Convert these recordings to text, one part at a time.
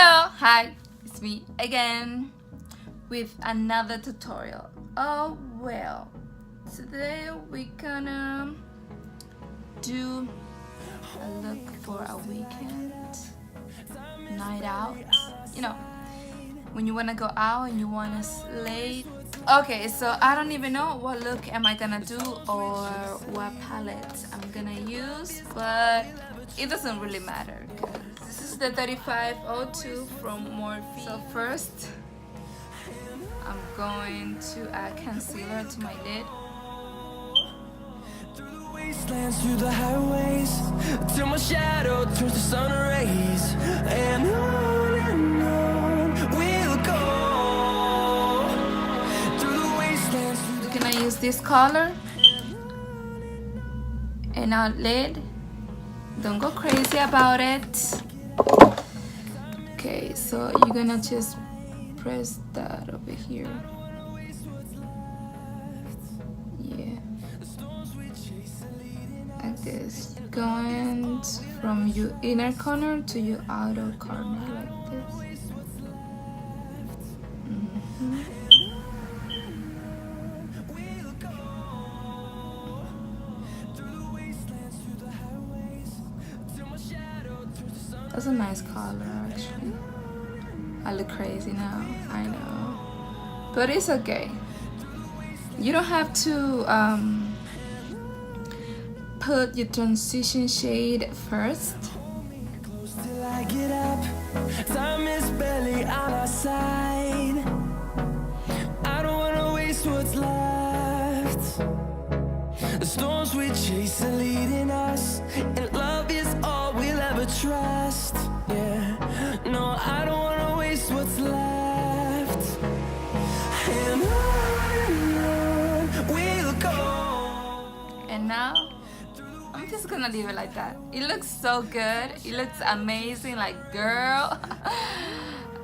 Hello, hi, it's me again with another tutorial. Oh well, today we're gonna do a look for a weekend night out. You know, when you wanna go out and you wanna slay. Okay, so I don't even know what look am I gonna do or what palette I'm gonna use, but it doesn't really matter. This is the 3502 from Morphe. So first, I'm going to add concealer to my lid. Through the wastelands, through the highways, till my shadow turns to sun rays, and on we'll go. Through the wastelands, through the... Can I use this color in our lid? Don't go crazy about it. Okay, so you're gonna just press that over here. Yeah, like this, going from your inner corner to your outer corner, like this. That's a nice color, actually. I look crazy now, I know, but it's okay. You don't have to put your transition shade first. Close till I get up. Time is barely on our side. I don't wanna waste what's left. The storms we chase are leading us, and love is all we'll ever trust. Yeah, no, I don't wanna waste what's left. And on we'll go. And now I'm just gonna leave it like that. It looks so good, it looks amazing, like girl.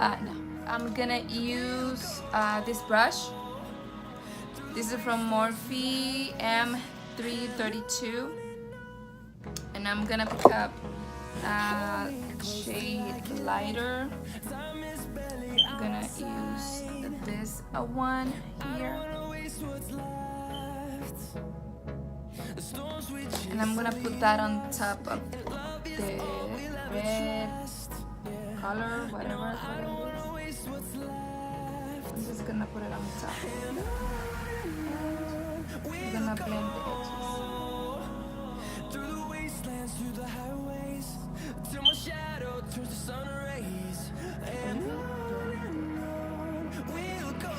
No, I'm gonna use this brush. This is from Morphe M332, and I'm gonna pick up shade lighter. I'm gonna use this one here, and I'm gonna put that on top of the red color, whatever it is. I'm just gonna put it on top. I'm gonna blend the edges. Through the wastelands, through the highways, till my shadow turns to sun rays, and on we'll go.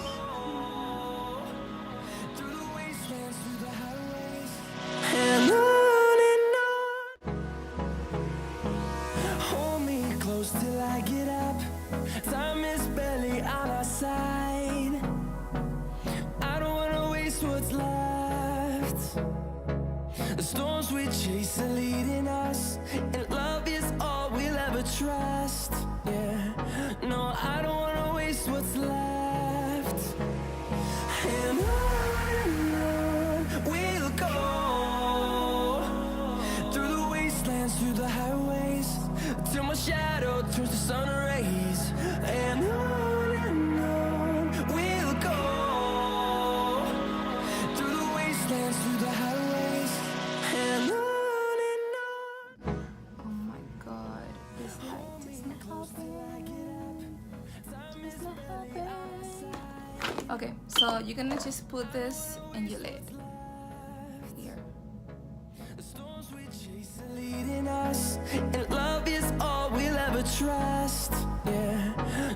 Through the wastelands, through the highways, and on. Hold me close till I get up. Time is barely on our side. I don't wanna waste what's left. The storms we chase are leading us, and love is all we'll ever trust. Yeah, no, I don't wanna waste what's left. And on we'll go. Through the wastelands, through the highways, till my shadow turns to sun rays, and on we'll go. Through the wastelands, through the highways, and on. Oh my god, this light is not helping. It's not helping. Okay, so you're gonna just put this in your lid. Here. The storms we chase are leading us, and love is all we'll ever trust. Yeah,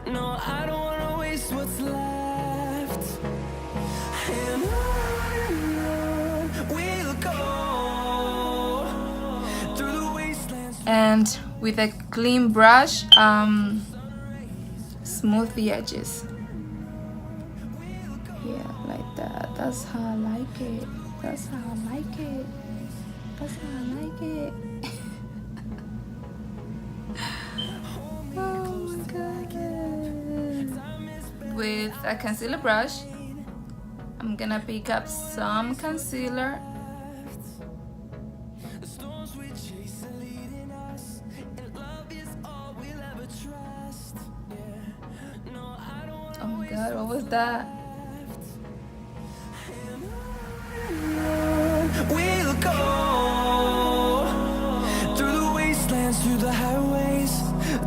no, I don't wanna waste what's left. And on we'll go. Through the wastelands. And with a clean brush, smooth the edges. Yeah, like that. That's how I like it. That's how I like it. That's how I like it. Oh my god. With a concealer brush, I'm gonna pick up some concealer. The storms we chase are leading us, and love is all we'll ever trust. God, what was that? We'll go through the wastelands, through the highways,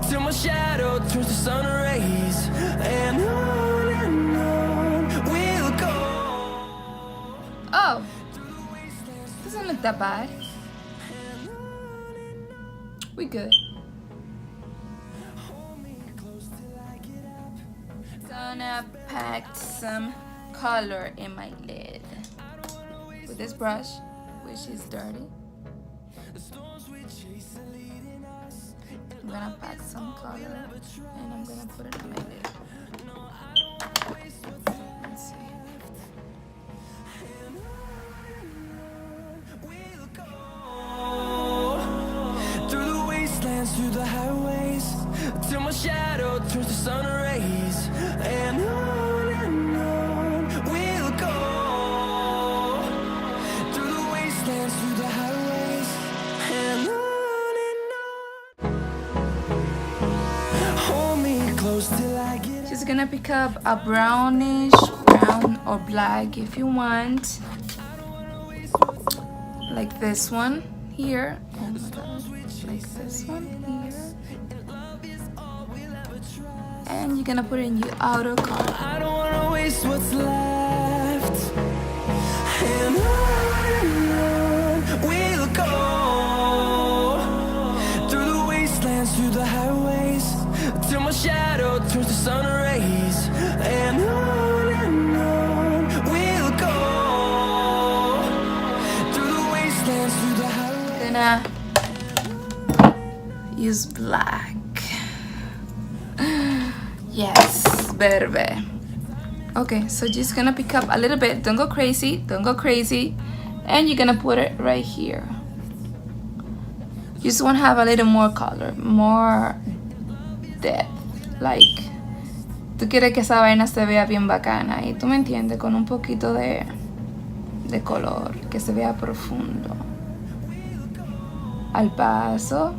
till my shadow turns to sun rays. And on we'll go. Oh, doesn't look that bad. We good. Gonna pack some color in my lid with this brush, which is dirty. I'm gonna pack some color and I'm gonna put it in my lid. Let's see. Through the wastelands, through the highways, till my shadow turns to sun rays. And on we'll go through the wastelands, through the highways, and on. Hold me close till I get. Just gonna pick up a brownish, brown or black if you want, like this one here. Oh my God. Like this one here, and you're gonna put it in your outer color. I don't wanna waste what's left. And on we'll go through the wastelands, through the highways, till my shadow turns to sun rays. And on we'll go through the wastelands, through the highways. Gonna use black. Yes, verde. Okay, so just gonna pick up a little bit. Don't go crazy. Don't go crazy. And you're gonna put it right here. You just want to have a little more color, more depth. Like, tú quieres que esa vaina se vea bien bacana. Y tú me entiendes, con un poquito de color, que se vea profundo. Al paso.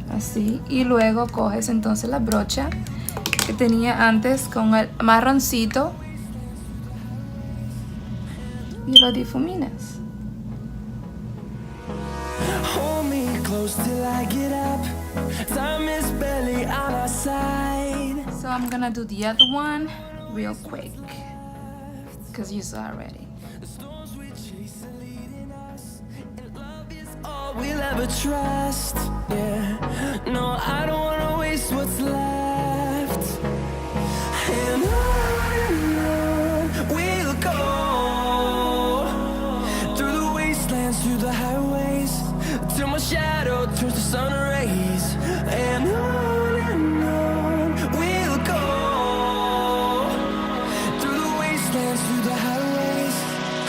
Así, y luego coges entonces la brocha que tenía antes con el marroncito y lo difuminas. Hold me close till I get up. Time is barely on our side. So I'm gonna do the other one real quick because you saw already. The storms we chase are leading us, and love is all we'll ever trust. Yeah, no, I don't wanna waste what's left. And on we'll go through the wastelands, through the highways, till my shadow turns to sun rays. And on we'll go through the wastelands, through the highways,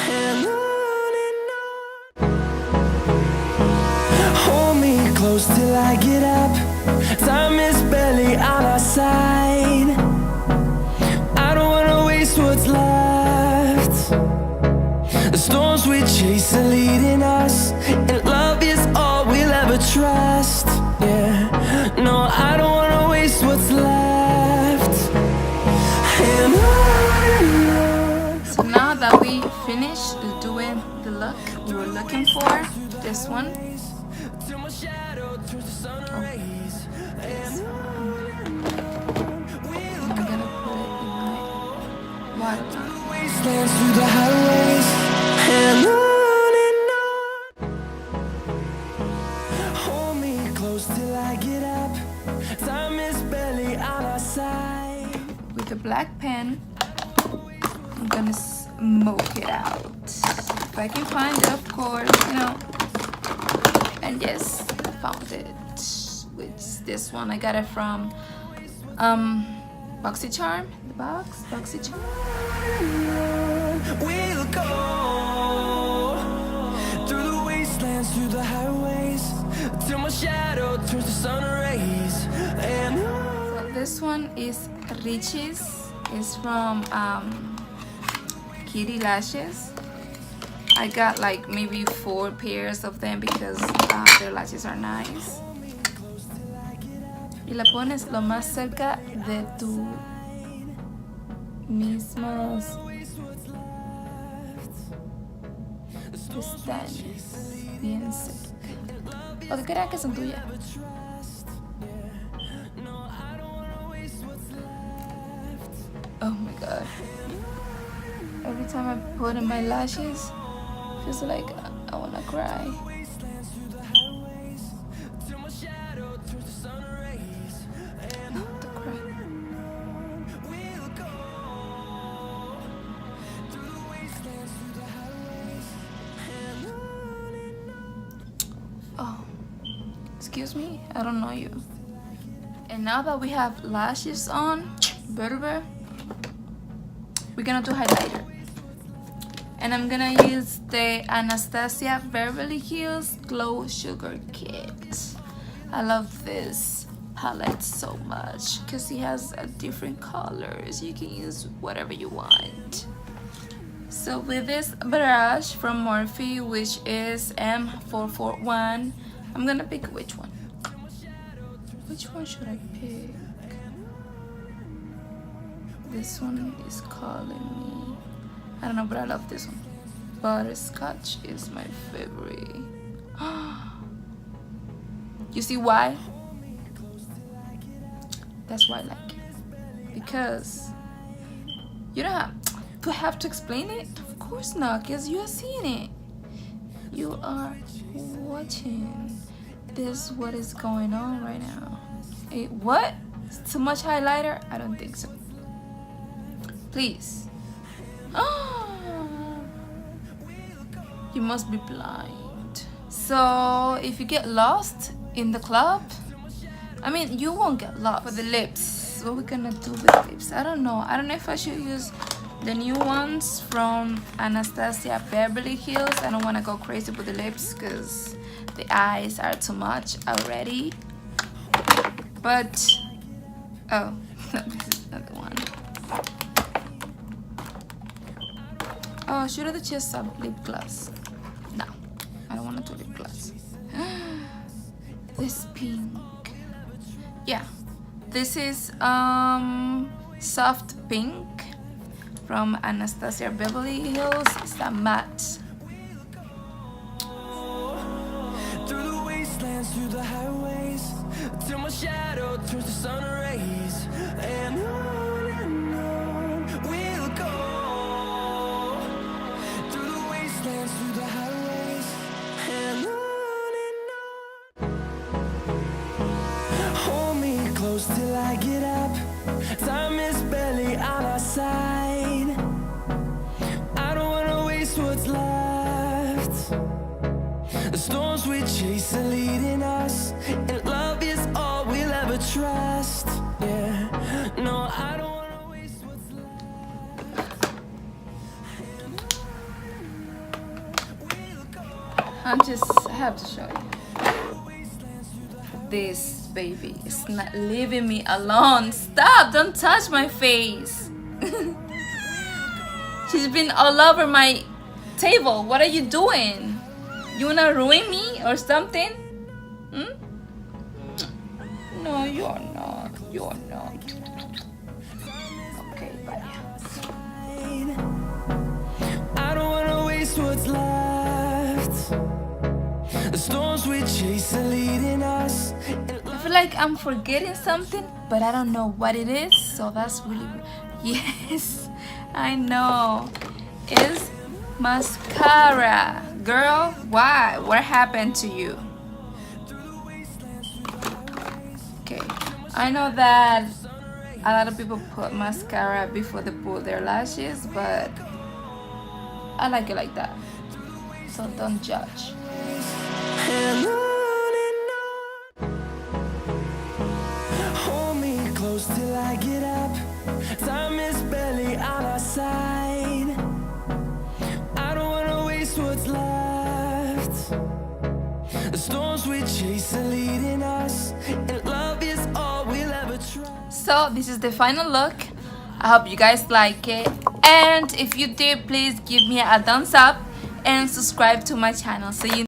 and on. Hold me close till I get up. Time is barely on our side. I don't wanna waste what's left. The storms we chase are leading us, and love is all we'll ever trust. Yeah, no, I don't wanna waste what's left. And on. So now that we finished doing the look we were looking for, this one. Till my shadow turns to sun rays. And I'm gonna put it in my waterline. wastelands, through the highways, and on. Hold me close till I get up. Time is barely on our side. With the black pen, I'm gonna smoke it out. If I can find it, of course, you know. And yes, I found it. Which this one I got it from BoxyCharm. The box, BoxyCharm. We'll go through the wastelands, through the highways, till my shadow turns to sun rays. And So this one is Richie's. It's from Kitty Lashes. I got like maybe 4 pairs of them because their lashes are nice. y la pones lo más cerca de tu mismos pestañas, bien cerca, o que creas que son tuyas. Oh my god, every time I put in my lashes, it feels like I wanna cry. No, don't cry. Oh, excuse me, I don't know you. And now that we have lashes on, we're gonna do highlighter. And I'm gonna use the Anastasia Beverly Hills Glow Sugar Kit. I love this palette so much because it has different colors. You can use whatever you want. So with this brush from Morphe, which is M441, I'm gonna pick which one. Which one should I pick? This one is calling me. I don't know, but I love this one. Butterscotch is my favorite. You see why? That's why I like it. Because you don't have to explain it. Of course not, because you are seeing it. You are watching. This is what is going on right now. What? Too much highlighter? I don't think so. Please. You must be blind. So if you get lost in the club, I mean, you won't get lost. For the lips, what we gonna do with the lips? I don't know if I should use the new ones from Anastasia Beverly Hills. I don't want to go crazy with the lips because the eyes are too much already. But oh, this is another one. Oh, should I just have lip gloss? No, I don't want to do lip gloss. This pink. Yeah, this is soft pink from Anastasia Beverly Hills. It's a matte. Through the wastelands, through the highways, till my shadow turns to sun rays, and on we'll go. Through the wastelands, through the highways, and on. Hold me close till I get up. Time is barely on our side. I don't wanna waste what's left. The storms we chase are leading us, and love is all we'll ever trust. Yeah, no, I don't wanna waste what's left. I have to show you. This baby is not leaving me alone. Stop! Don't touch my face. She's been all over my table. What are you doing? You wanna ruin me or something? Hmm? No, you're not. You're not. Okay, bye. I don't wanna waste what's left. The storms we chase are leading us. I feel like I'm forgetting something, but I don't know what it is. So that's really yes, I know. It's mascara. Girl, why? What happened to you? Okay, I know that a lot of people put mascara before they put their lashes, but I like it like that. So don't judge. And on. Hold me close till I get up. Time is barely on our side. I don't wanna waste what's left. The storms we chase are leading us, and love is all we'll ever try. So this is the final look. I hope you guys like it, and if you did, please give me a thumbs up and subscribe to my channel so you